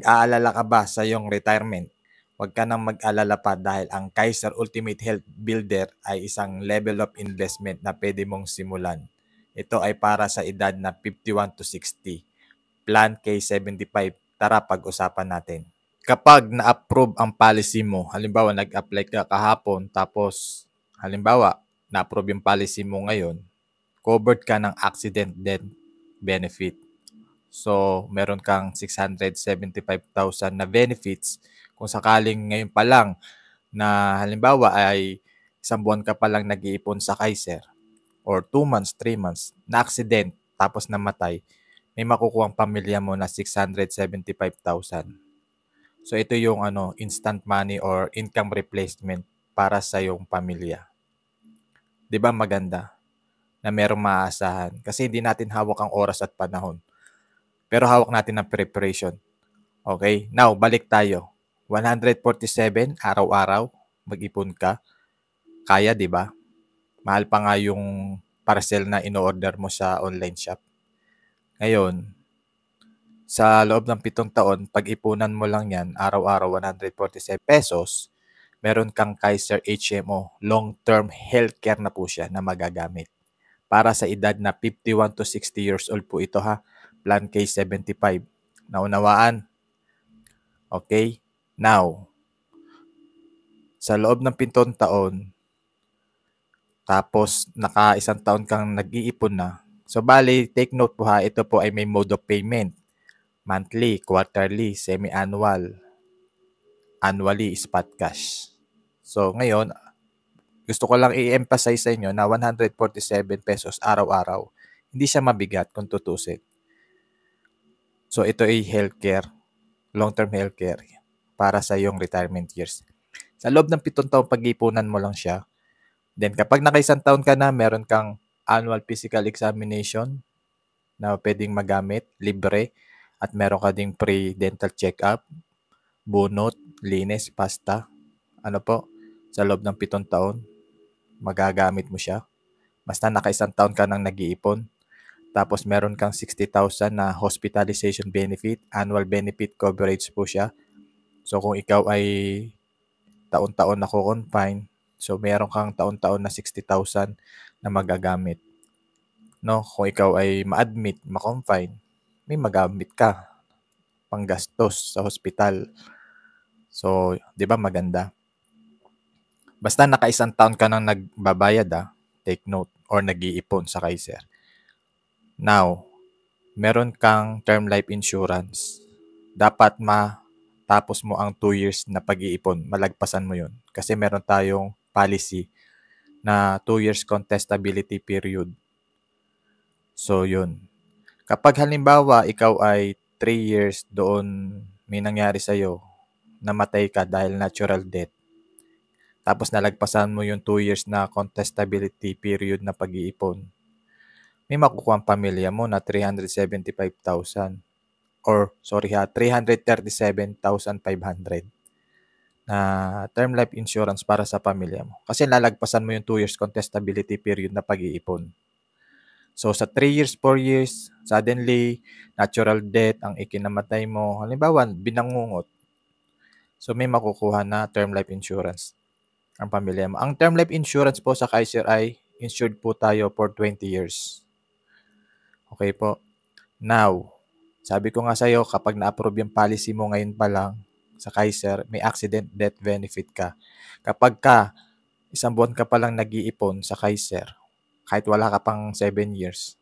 Aalala ka ba sa iyong retirement? Huwag ka nang mag-alala pa dahil ang Kaiser Ultimate Health Builder ay isang level of investment na pwede mong simulan. Ito ay para sa edad na 51 to 60. Plan K75. Tara pag-usapan natin. Kapag na-approve ang policy mo, halimbawa nag-apply ka kahapon tapos halimbawa na-approve yung policy mo ngayon, covered ka ng accident death benefit. So, meron kang 675,000 na benefits kung sakaling ngayon pa lang na halimbawa ay isang buwan ka pa lang nag-iipon sa Kaiser or 2 months, 3 months, na accident tapos namatay, may makukuha ang pamilya mo na 675,000. So, ito yung instant money or income replacement para sa iyong pamilya. 'Di ba maganda na merong maaasahan? Kasi hindi natin hawak ang oras at panahon. Pero hawak natin ang preparation. Okay? Now, balik tayo. 147 araw-araw, mag-ipon ka. Kaya, di ba? Mahal pa nga yung parcel na in-order mo sa online shop. Ngayon, sa loob ng 7 taon, pag-ipunan mo lang yan, araw-araw 147 pesos, meron kang Kaiser HMO, long-term healthcare na po siya na magagamit. Para sa edad na 51 to 60 years old po ito ha. Plan K75. Naunawaan? Okay? Now, sa loob ng 7 taon, tapos naka-isang taon kang nag-iipon na. So, bali, take note po ha, ito po ay may mode of payment. Monthly, quarterly, semi-annual, annually, spot cash. So, ngayon, gusto ko lang i-emphasize sa inyo na 147 pesos araw-araw. Hindi siya mabigat kung tutusin. So, ito ay healthcare, long-term healthcare para sa iyong retirement years. Sa loob ng 7 taon, pag-ipunan mo lang siya. Then, kapag naka-isang taon ka na, meron kang annual physical examination na pwedeng magamit, libre, at meron ka ding pre-dental check-up, bunot, linis, pasta. Ano po, sa loob ng 7 taon, magagamit mo siya. Basta naka-isang taon ka nang nag-iipon. Tapos meron kang 60,000 na hospitalization benefit, annual benefit coverage po siya. So kung ikaw ay taon-taon nako-confine, so meron kang taon-taon na 60,000 na magagamit. No, kung ikaw ay ma-admit, ma-confine, may magamit ka panggastos sa hospital. So, 'di ba maganda? Basta naka-isang taon ka nang nagbabayad take note or nag-iipon sa Kaiser. Now, meron kang term life insurance. Dapat matapos mo ang 2 years na pag-iipon, malagpasan mo 'yun. Kasi meron tayong policy na 2 years contestability period. So, 'yun. Kapag halimbawa ikaw ay 3 years doon may nangyari sa'yo, namatay ka dahil natural death, tapos nalagpasan mo yung 2 years na contestability period na pag-iipon, may makukuha ang pamilya mo na 375,000 or sorry 337,500 na term life insurance para sa pamilya mo. Kasi nalagpasan mo yung 2 years contestability period na pag-iipon. So, sa 3 years, 4 years, suddenly, natural death ang ikinamatay mo. Halimbawa, binangungot. So, may makukuha na term life insurance ang pamilya mo. Ang term life insurance po sa Kaiser ay insured po tayo for 20 years. Okay po. Now, sabi ko nga sa'yo, kapag na-approve yung policy mo ngayon pa lang sa Kaiser, may accident death benefit ka. Kapag isang buwan ka pa lang nag-iipon sa Kaiser, kahit wala ka pang 7 years,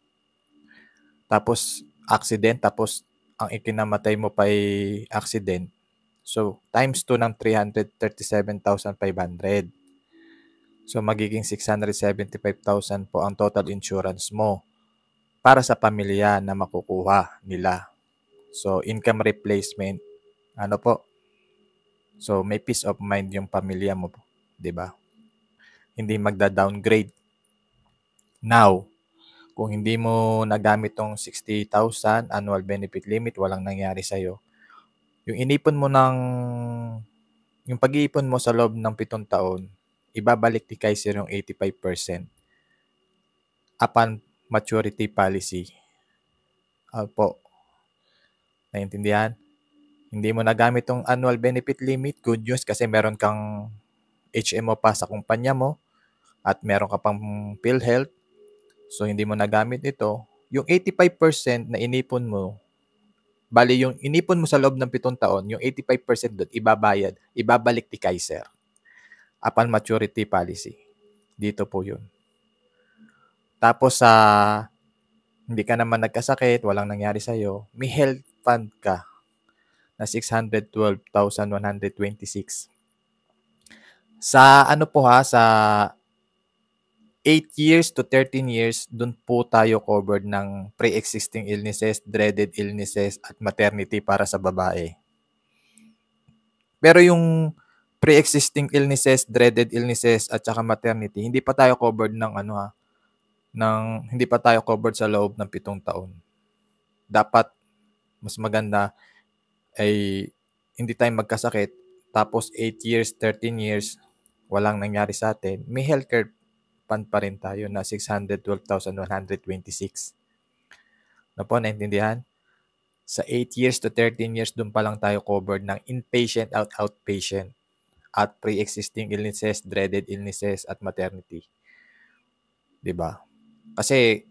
tapos accident, tapos ang ikinamatay mo pa ay accident. So, times 2 ng 337,500. So, magiging 675,000 po ang total insurance mo para sa pamilya na makukuha nila. So, income replacement, ano po? So, may peace of mind yung pamilya mo, 'di ba? Hindi magda-downgrade. Now, kung hindi mo nagamit tong 60,000 annual benefit limit, walang nangyari sa'yo. Yung inipon mo yung pag-iipon mo sa loob ng 7 taon, ibabalik ni Kaiser yung 85% upon maturity policy. Po, naintindihan? Hindi mo nagamit tong annual benefit limit, good news kasi meron kang HMO pa sa kumpanya mo at meron ka pang PhilHealth. So, hindi mo nagamit ito. Yung 85% na inipon mo, bali yung inipon mo sa loob ng 7 taon, yung 85% doon, ibabalik ni Kaiser upon maturity policy. Dito po yun. Tapos sa hindi ka naman nagkasakit, walang nangyari sa'yo, may health fund ka na 612,126. Sa ano po ha, sa 8 years to 13 years, dun po tayo covered ng pre-existing illnesses, dreaded illnesses, at maternity para sa babae. Pero yung pre-existing illnesses, dreaded illnesses, at saka maternity, hindi pa tayo covered ng ano ha, hindi pa tayo covered sa loob ng 7 taon. Dapat mas maganda ay hindi tayo magkasakit, tapos 8 years, 13 years, walang nangyari sa atin, may healthcare fund pa rin tayo na 612,126. Na po, naintindihan? Sa 8 years to 13 years, doon pa lang tayo covered ng inpatient at outpatient at pre-existing illnesses, dreaded illnesses, at maternity. 'Di ba? Kasi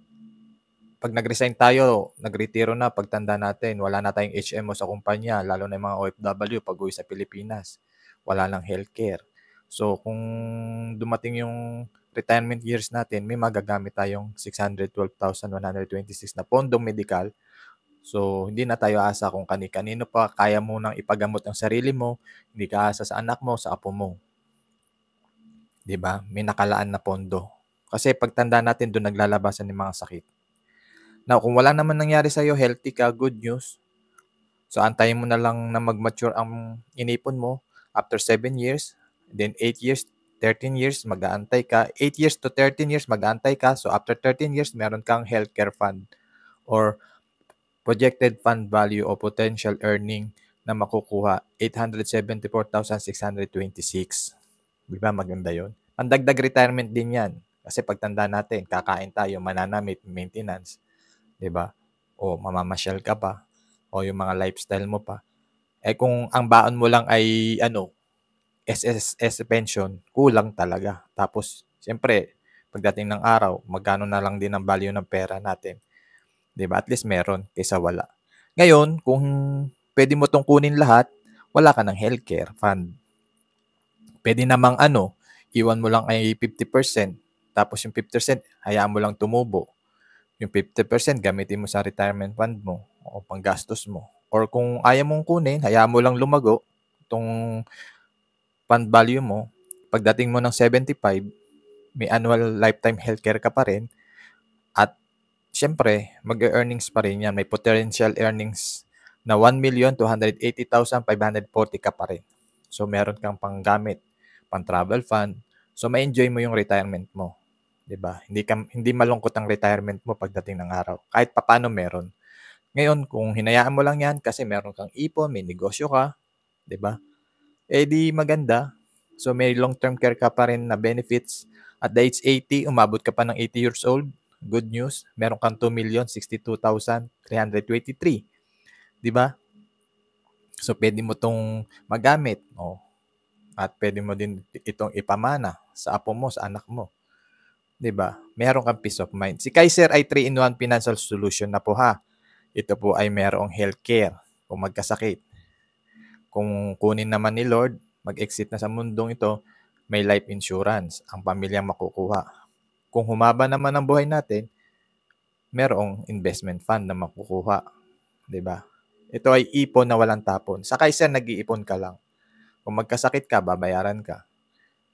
pag nag-resign tayo, nagretiro na, pagtanda natin, wala na tayong HMO sa kumpanya, lalo na yung mga OFW pag uwi sa Pilipinas. Wala nang healthcare. So, kung dumating yung retirement years natin, may magagamit tayong 612,126 na pondong medikal. So, hindi na tayo asa kung kani-kanino pa. Kaya mo nang ipagamot ang sarili mo. Hindi ka asa sa anak mo, sa apo mo. 'Di ba? May nakalaan na pondo. Kasi pagtanda natin, doon naglalabasan ng mga sakit. Now, kung wala naman nangyari sa'yo, healthy ka, good news. So, antayin mo na lang na mag-mature ang inipon mo after 7 years. Then, 8 years, 13 years, mag-aantay ka. 8 years to 13 years, mag-aantay ka. So, after 13 years, meron kang healthcare fund or projected fund value o potential earning na makukuha, 874,626. Di ba? Maganda yun. Pandagdag retirement din yan. Kasi pagtanda natin, kakain tayo, mananamit, maintenance. 'Di ba? O mamamasyal ka pa o yung mga lifestyle mo pa. Eh kung ang baon mo lang ay ano, SSS pension, kulang talaga. Tapos siyempre, pagdating ng araw, magkano na lang din ang value ng pera natin. 'Di ba? At least meron kaysa wala. Ngayon, kung pwede mo tong kunin lahat, wala ka ng healthcare fund. Pwede namang ano, iwan mo lang ay 50%, tapos yung 50% hayaan mo lang tumubo. Yung 50% gamitin mo sa retirement fund mo o panggastos mo. Or kung ayaw mong kunin, hayaan mo lang lumago itong fund value mo. Pagdating mo ng 75, may annual lifetime healthcare ka pa rin. At syempre, mag-earnings pa rin yan. May potential earnings na 1,280,540 ka pa rin. So, meron kang panggamit, pang travel fund. So, ma-enjoy mo yung retirement mo. 'Di ba? Hindi malungkot ang retirement mo pagdating ng araw. Kahit papaano meron. Ngayon, kung hinayaan mo lang 'yan kasi meron kang ipon, may negosyo ka, 'di ba? Eh di maganda. So may long-term care ka pa rin na benefits. At the age 80, umabot ka pa ng 80 years old. Good news, meron kang 2,062,323. 'Di ba? So pwede mo tong magamit. Oh. At pwede mo din itong ipamana sa apo mo, sa anak mo. 'Di ba? Meron kang peace of mind. Si Kaiser ay 3-in-1 financial solution na po ha. Ito po ay merong healthcare kung magkasakit. Kung kunin naman ni Lord, mag-exit na sa mundong ito, may life insurance ang pamilyang makukuha. Kung humaba naman ang buhay natin, merong investment fund na makukuha. 'Di ba? Ito ay ipon na walang tapon. Sa Kaiser, nag-iipon ka lang. Kung magkasakit ka, babayaran ka.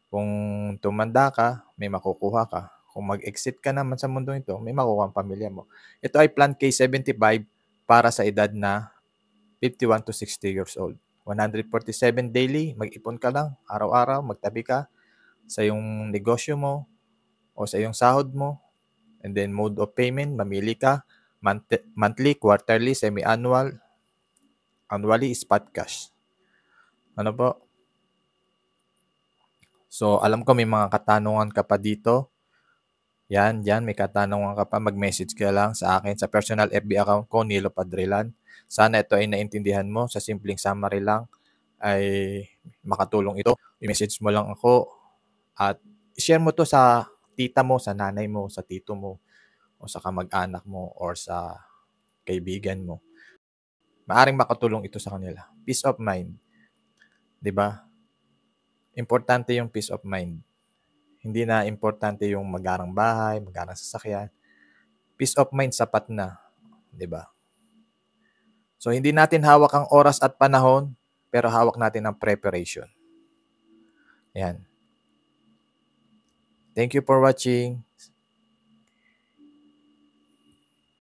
Kung tumanda ka, may makukuha ka. Kung mag-exit ka naman sa mundo ito, may makukuha ang pamilya mo. Ito ay Plan K75 para sa edad na 51 to 60 years old. 147 daily, mag-ipon ka lang, araw-araw, magtabi ka sa iyong negosyo mo o sa iyong sahod mo. And then mode of payment, mamili ka, monthly, quarterly, semi-annual, annually, spot cash. Ano po? So, alam ko may mga katanungan ka pa dito. Yan, may katanungan ka pa, mag-message ka lang sa akin sa personal FB account ko, Nilo Padrilan. Sana ito ay naintindihan mo. Sa simpleng summary lang ay makatulong ito. I-message mo lang ako at share mo to sa tita mo, sa nanay mo, sa tito mo, o sa kamag-anak mo, or sa kaibigan mo. Maaring makatulong ito sa kanila. Peace of mind. 'Di ba? Importante yung peace of mind. Hindi na importante yung magarang bahay, magarang sasakyan. Peace of mind sapat na, 'di ba? So hindi natin hawak ang oras at panahon, pero hawak natin ang preparation. Yan. Thank you for watching.